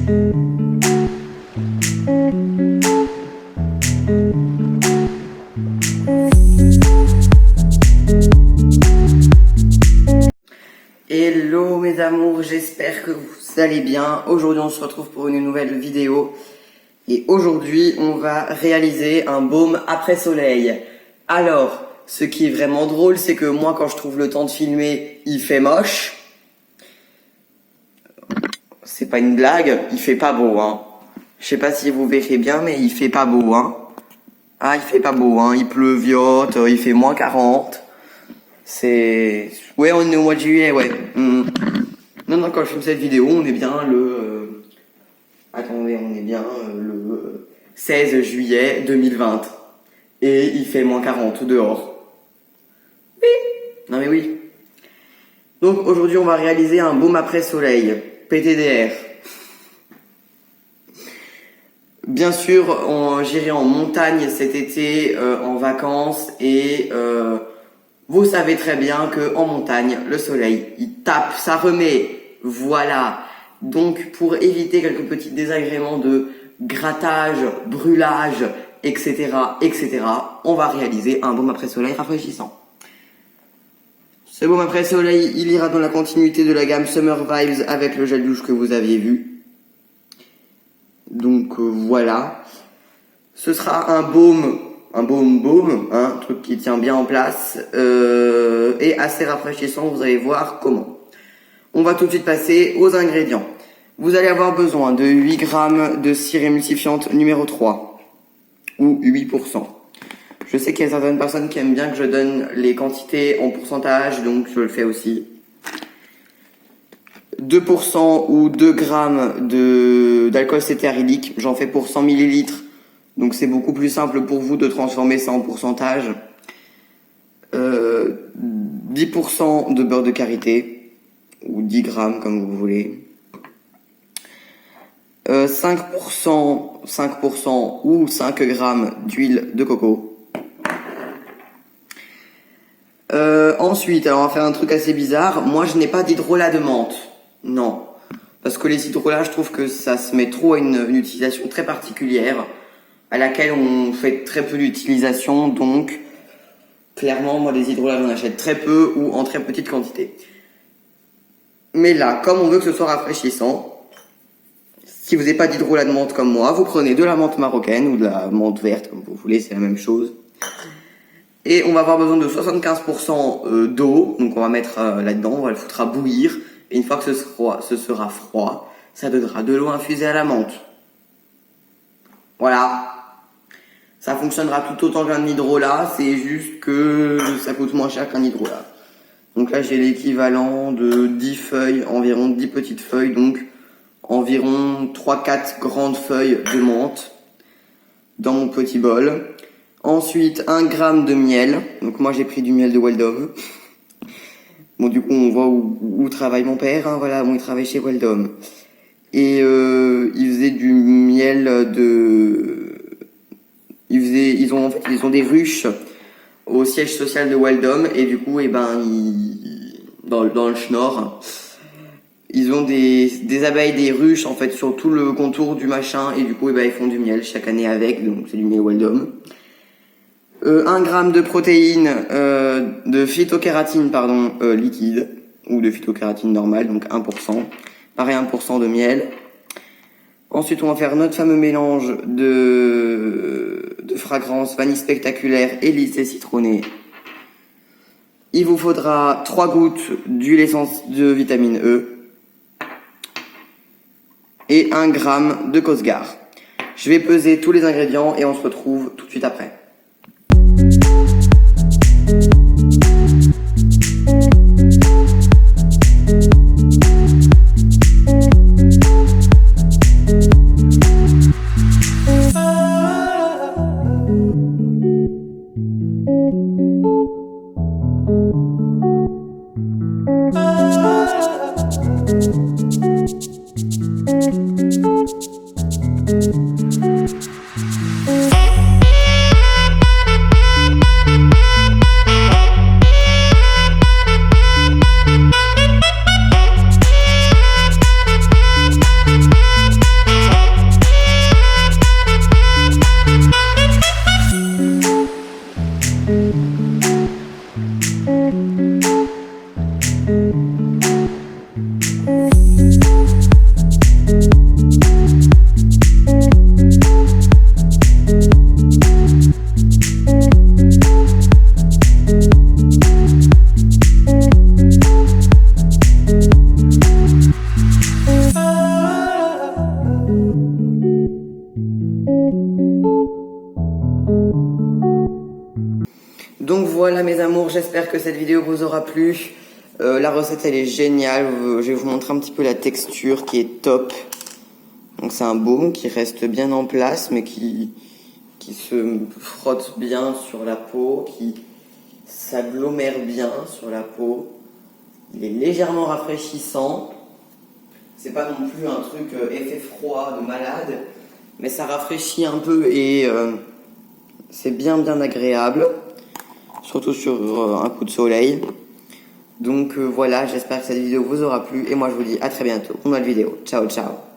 Hello mes amours, j'espère que vous allez bien. Aujourd'hui on se retrouve pour une nouvelle vidéo. Et aujourd'hui on va réaliser un baume après soleil. Alors, ce qui est vraiment drôle, c'est que moi quand je trouve le temps de filmer, il fait moche. C'est pas une blague, il fait pas beau hein. Je sais pas si vous verrez bien mais il fait pas beau hein. Ah il fait pas beau hein, il pleuviote, il fait moins 40. C'est... Ouais, on est au mois de juillet, ouais. Non, quand je filme cette vidéo, on est bien le... Attendez, on est bien le 16 juillet 2020. Et il fait moins 40 dehors. Oui. Non mais oui. Donc aujourd'hui, on va réaliser un baume après soleil. PTDR. Bien sûr, j'irai en montagne cet été, en vacances et... vous savez très bien que en montagne, le soleil, il tape, ça remet, voilà. Donc, pour éviter quelques petits désagréments de grattage, brûlage, etc., on va réaliser un baume après soleil rafraîchissant. Ce baume après soleil, il ira dans la continuité de la gamme Summer Vibes avec le gel douche que vous aviez vu. Donc, voilà. Ce sera un baume, hein, un truc qui tient bien en place et assez rafraîchissant, vous allez voir comment. On va tout de suite passer aux ingrédients. Vous allez avoir besoin de 8 g de cire émulsifiante numéro 3 ou 8%. Je sais qu'il y a certaines personnes qui aiment bien que je donne les quantités en pourcentage, donc je le fais aussi. 2% ou 2 g d'alcool cétéarylique, j'en fais pour 100 ml. Donc c'est beaucoup plus simple pour vous de transformer ça en pourcentage. 10% de beurre de karité, ou 10 grammes comme vous voulez. 5% ou 5 grammes d'huile de coco. Ensuite, alors on va faire un truc assez bizarre. Moi je n'ai pas d'hydrolat de menthe. Non. Parce que les hydrolats, je trouve que ça se met trop à une utilisation très particulière, à laquelle on fait très peu d'utilisation, donc clairement moi des hydrolats j'en achète très peu ou en très petite quantité. Mais là, comme on veut que ce soit rafraîchissant, si vous n'avez pas d'hydrolat de menthe comme moi, vous prenez de la menthe marocaine ou de la menthe verte comme vous voulez, c'est la même chose. Et on va avoir besoin de 75% d'eau, donc on va mettre là-dedans, on va le foutre à bouillir, et une fois que ce sera froid, ça donnera de l'eau infusée à la menthe. Voilà. Ça fonctionnera tout autant qu'un hydrolat, c'est juste que ça coûte moins cher qu'un hydrolat. Donc là j'ai l'équivalent de 10 feuilles, environ 10 petites feuilles, donc environ 3-4 grandes feuilles de menthe dans mon petit bol. Ensuite 1 g de miel, donc moi j'ai pris du miel de Weldom. Bon du coup on voit où travaille mon père, hein, voilà, il travaille chez Weldom. Et il faisait du miel de... Ils ont des ruches au siège social de Weldom et du coup, dans le Schnorr, ils ont des abeilles, des ruches en fait sur tout le contour du machin et du coup, ils font du miel chaque année avec, donc c'est du miel Weldom. 1 g de protéines, de phytokératine liquide ou de phytokératine normale, donc 1%. Pareil, 1% de miel. Ensuite, on va faire notre fameux mélange de fragrances vanille spectaculaire et lissé citronné. Il vous faudra 3 gouttes d'huile essence de vitamine E et 1 g de Cosgar. Je vais peser tous les ingrédients et on se retrouve tout de suite après. Voilà mes amours, j'espère que cette vidéo vous aura plu. La recette elle est géniale, je vais vous montrer un petit peu la texture qui est top. Donc c'est un baume qui reste bien en place mais qui se frotte bien sur la peau, qui s'agglomère bien sur la peau. Il est légèrement rafraîchissant. C'est pas non plus un truc effet froid de malade, mais ça rafraîchit un peu et c'est bien agréable, surtout sur un coup de soleil. Donc voilà, j'espère que cette vidéo vous aura plu et moi je vous dis à très bientôt pour une nouvelle vidéo. Ciao ciao.